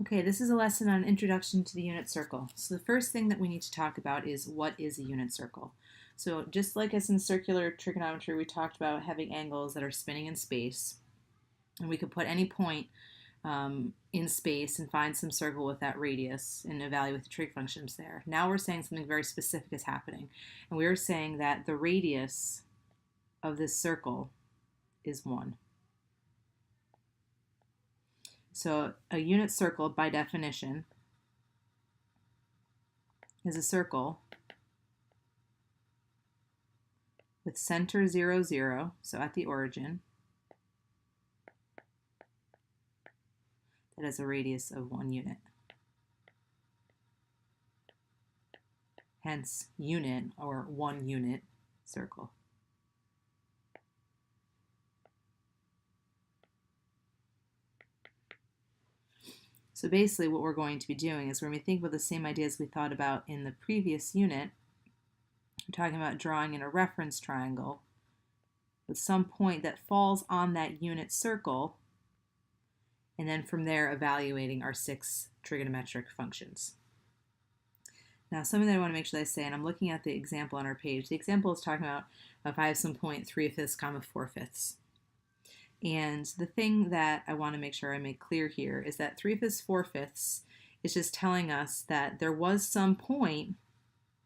Okay, this is a lesson on Introduction to the Unit Circle. So the first thing that we need to talk about is what is a unit circle. So just like as in circular trigonometry, we talked about having angles that are spinning in space. And we could put any point in space and find some circle with that radius and evaluate the trig functions there. Now we're saying something very specific is happening. And we are saying that the radius of this circle is 1. So a unit circle, by definition, is a circle with center 0, 0, so at the origin, that has a radius of 1 unit. Hence, unit, or 1 unit circle. So basically what we're going to be doing is when we think about the same ideas we thought about in the previous unit, we're talking about drawing in a reference triangle with some point that falls on that unit circle, and then from there evaluating our 6 trigonometric functions. Now something that I want to make sure that I say, and I'm looking at the example on our page, the example is talking about if I have some point 3/5, 4/5. And the thing that I want to make sure I make clear here is that 3/5, 4/5 is just telling us that there was some point,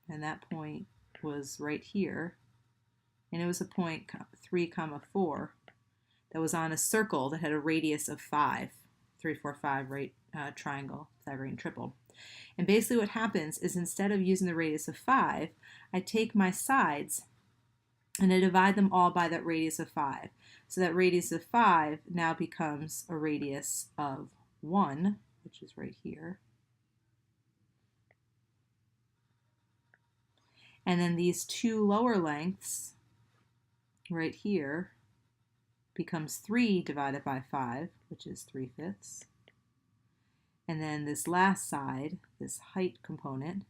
and that point was right here, and it was a point 3, 4 that was on a circle that had a radius of 5, 3, 4, 5, right triangle, Severine triple. And basically what happens is instead of using the radius of 5, I take my sides and I divide them all by that radius of 5. So that radius of 5 now becomes a radius of 1, which is right here. And then these two lower lengths right here becomes 3 divided by 5, which is 3/5. And then this last side, this height component,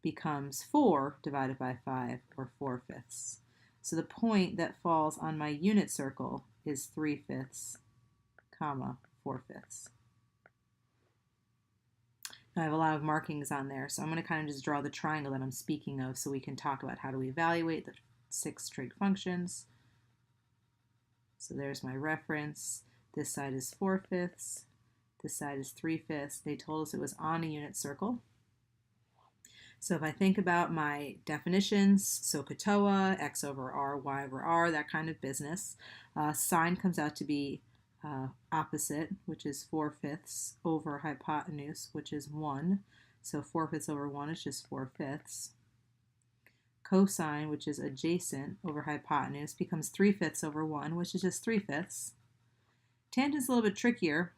becomes 4 divided by 5, or 4/5. So the point that falls on my unit circle is 3/5, 4/5. Now I have a lot of markings on there, so I'm going to kind of just draw the triangle that I'm speaking of so we can talk about how do we evaluate the 6 trig functions. So there's my reference. This side is 4/5. This side is 3/5. They told us it was on a unit circle. So if I think about my definitions, SOHCAHTOA, x over r, y over r, that kind of business, sine comes out to be opposite, which is 4/5 over hypotenuse, which is 1. So 4/5 over 1 is just 4/5. Cosine, which is adjacent over hypotenuse, becomes 3/5 over 1, which is just 3/5. Tangent's a little bit trickier.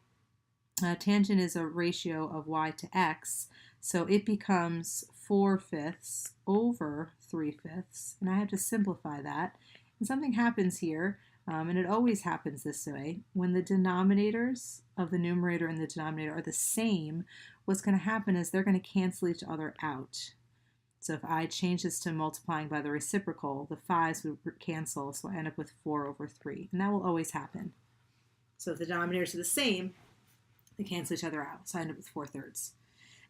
Tangent is a ratio of y to x, so it becomes 4/5 over 3/5, and I have to simplify that. And something happens here, and it always happens this way. When the denominators of the numerator and the denominator are the same, what's going to happen is they're going to cancel each other out. So if I change this to multiplying by the reciprocal, the 5's would cancel, so I end up with 4 over 3, and that will always happen. So if the denominators are the same, they cancel each other out, so I end up with 4/3.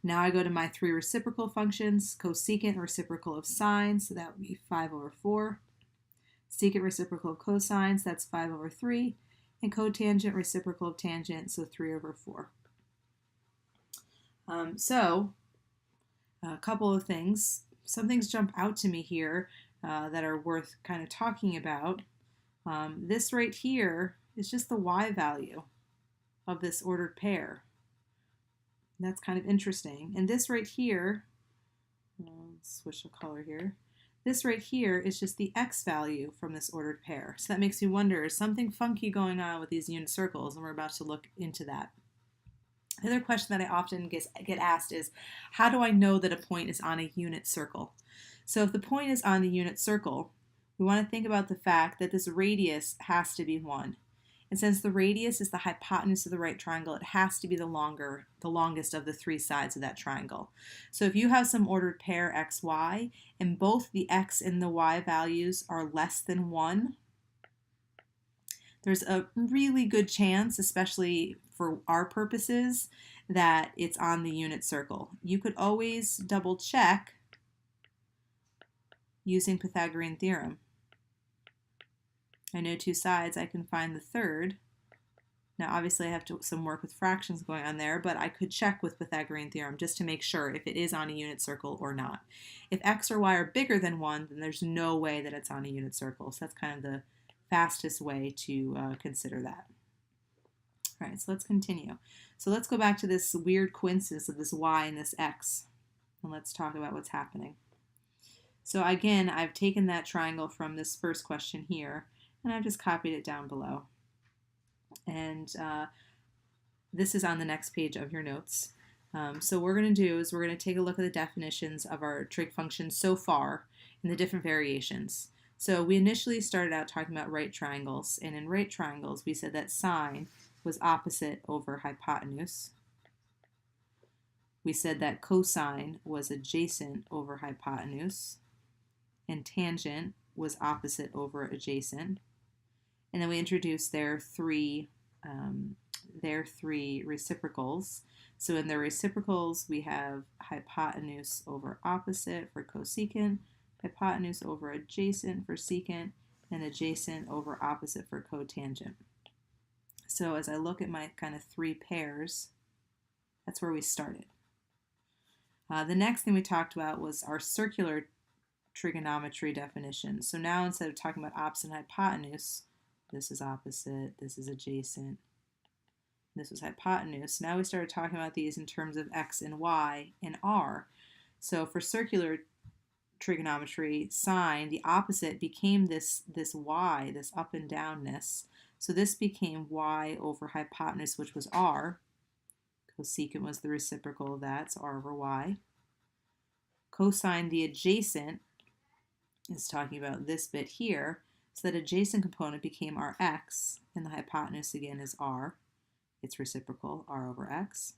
Now I go to my 3 reciprocal functions, cosecant reciprocal of sine, so that would be 5 over 4. Secant reciprocal of cosines, that's 5 over 3. And cotangent reciprocal of tangent, so 3 over 4. A couple of things. Some things jump out to me here that are worth kind of talking about. This right here is just the y value of this ordered pair. That's kind of interesting. And this right here, let's switch the color here. This right here is just the x value from this ordered pair. So that makes me wonder, is something funky going on with these unit circles? And we're about to look into that. The other question that I often get asked is, how do I know that a point is on a unit circle? So if the point is on the unit circle, we want to think about the fact that this radius has to be 1. And since the radius is the hypotenuse of the right triangle, it has to be the longest of the 3 sides of that triangle. So if you have some ordered pair x, y, and both the x and the y values are less than 1, there's a really good chance, especially for our purposes, that it's on the unit circle. You could always double check using Pythagorean Theorem. I know two sides, I can find the third. Now obviously I have some work with fractions going on there, but I could check with Pythagorean Theorem just to make sure if it is on a unit circle or not. If x or y are bigger than 1, then there's no way that it's on a unit circle. So that's kind of the fastest way to consider that. All right, so let's continue. So let's go back to this weird coincidence of this y and this x, and let's talk about what's happening. So again, I've taken that triangle from this first question here, and I've just copied it down below. And this is on the next page of your notes. So what we're going to do is we're going to take a look at the definitions of our trig functions so far and the different variations. So we initially started out talking about right triangles, and in right triangles we said that sine was opposite over hypotenuse. We said that cosine was adjacent over hypotenuse, and tangent was opposite over adjacent. And then we introduced their three reciprocals. So in the reciprocals, we have hypotenuse over opposite for cosecant, hypotenuse over adjacent for secant, and adjacent over opposite for cotangent. So as I look at my kind of three pairs, that's where we started. The next thing we talked about was our circular trigonometry definition. So now instead of talking about opposite and hypotenuse, this is opposite, this is adjacent, this was hypotenuse. Now we started talking about these in terms of x and y and r. So for circular trigonometry, sine, the opposite became this y, this up and downness. So this became y over hypotenuse, which was r. Cosecant was the reciprocal of that, so r over y. Cosine, the adjacent, is talking about this bit here. So that adjacent component became our x, and the hypotenuse again is r. Its reciprocal, r over x.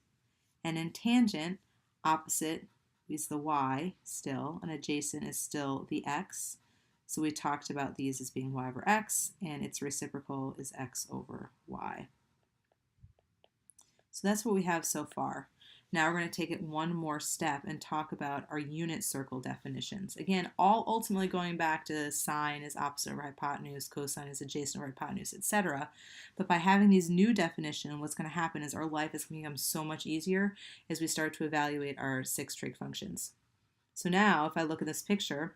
And in tangent, opposite is the y still, and adjacent is still the x. So we talked about these as being y over x, and its reciprocal is x over y. So that's what we have so far. Now we're going to take it one more step and talk about our unit circle definitions. Again, all ultimately going back to sine is opposite over hypotenuse, cosine is adjacent over hypotenuse, etc. But by having these new definitions, what's going to happen is our life is going to become so much easier as we start to evaluate our 6 trig functions. So now if I look at this picture,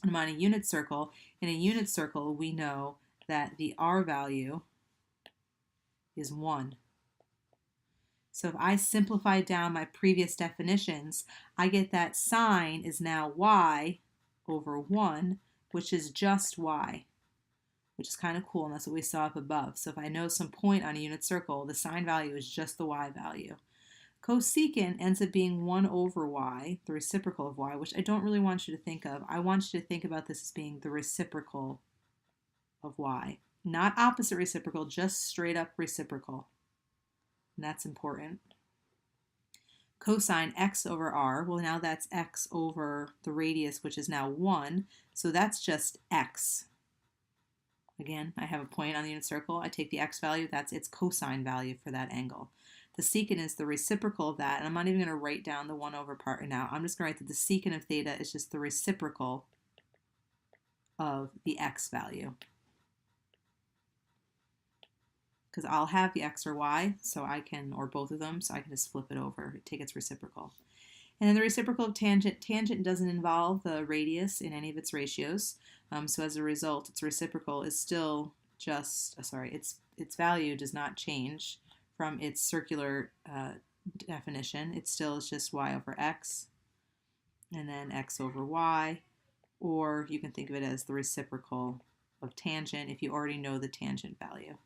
I'm on a unit circle. In a unit circle, we know that the r value is 1. So if I simplify down my previous definitions, I get that sine is now y over 1, which is just y, which is kind of cool, and that's what we saw up above. So if I know some point on a unit circle, the sine value is just the y value. Cosecant ends up being 1 over y, the reciprocal of y, which I don't really want you to think of. I want you to think about this as being the reciprocal of y. Not opposite reciprocal, just straight up reciprocal. And that's important. Cosine x over r, well now that's x over the radius, which is now 1, so that's just x. Again, I have a point on the unit circle, I take the x value, that's its cosine value for that angle. The secant is the reciprocal of that, and I'm not even going to write down the 1 over part right now. I'm just going to write that the secant of theta is just the reciprocal of the x value. Because I'll have the x or y, so I can, or both of them, so I can just flip it over, take its reciprocal. And then the reciprocal of tangent, tangent doesn't involve the radius in any of its ratios, so as a result, its reciprocal is still just, its value does not change from its circular definition. It still is just y over x, and then x over y, or you can think of it as the reciprocal of tangent if you already know the tangent value.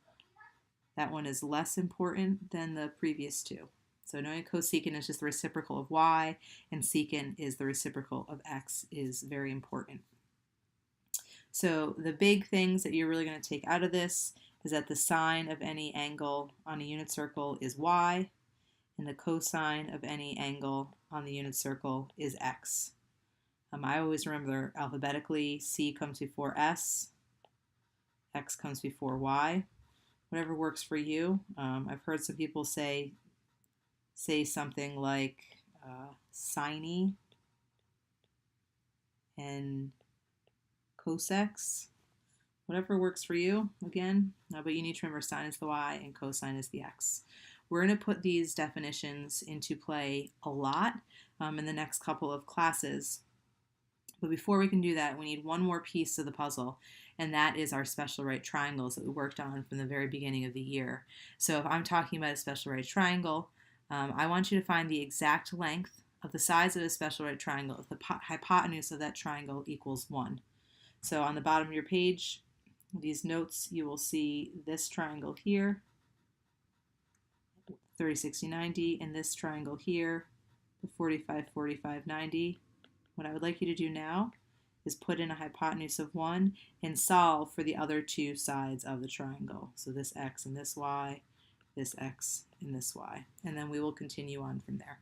That one is less important than the previous two. So knowing cosecant is just the reciprocal of y, and secant is the reciprocal of x is very important. So the big things that you're really going to take out of this is that the sine of any angle on a unit circle is y, and the cosine of any angle on the unit circle is x. I always remember alphabetically, c comes before s, x comes before y. Whatever works for you. I've heard some people say say something like sine and cosec, whatever works for you, again, but you need to remember sine is the y and cosine is the x. We're going to put these definitions into play a lot in the next couple of classes. But before we can do that, we need one more piece of the puzzle, and that is our special right triangles that we worked on from the very beginning of the year. So if I'm talking about a special right triangle, I want you to find the exact length of the sides of a special right triangle if the hypotenuse of that triangle equals 1. So on the bottom of your page, these notes, you will see this triangle here, 30, 60, 90, and this triangle here, the 45, 45, 90. What I would like you to do now is put in a hypotenuse of 1 and solve for the other two sides of the triangle. So this x and this y, this x and this y. And then we will continue on from there.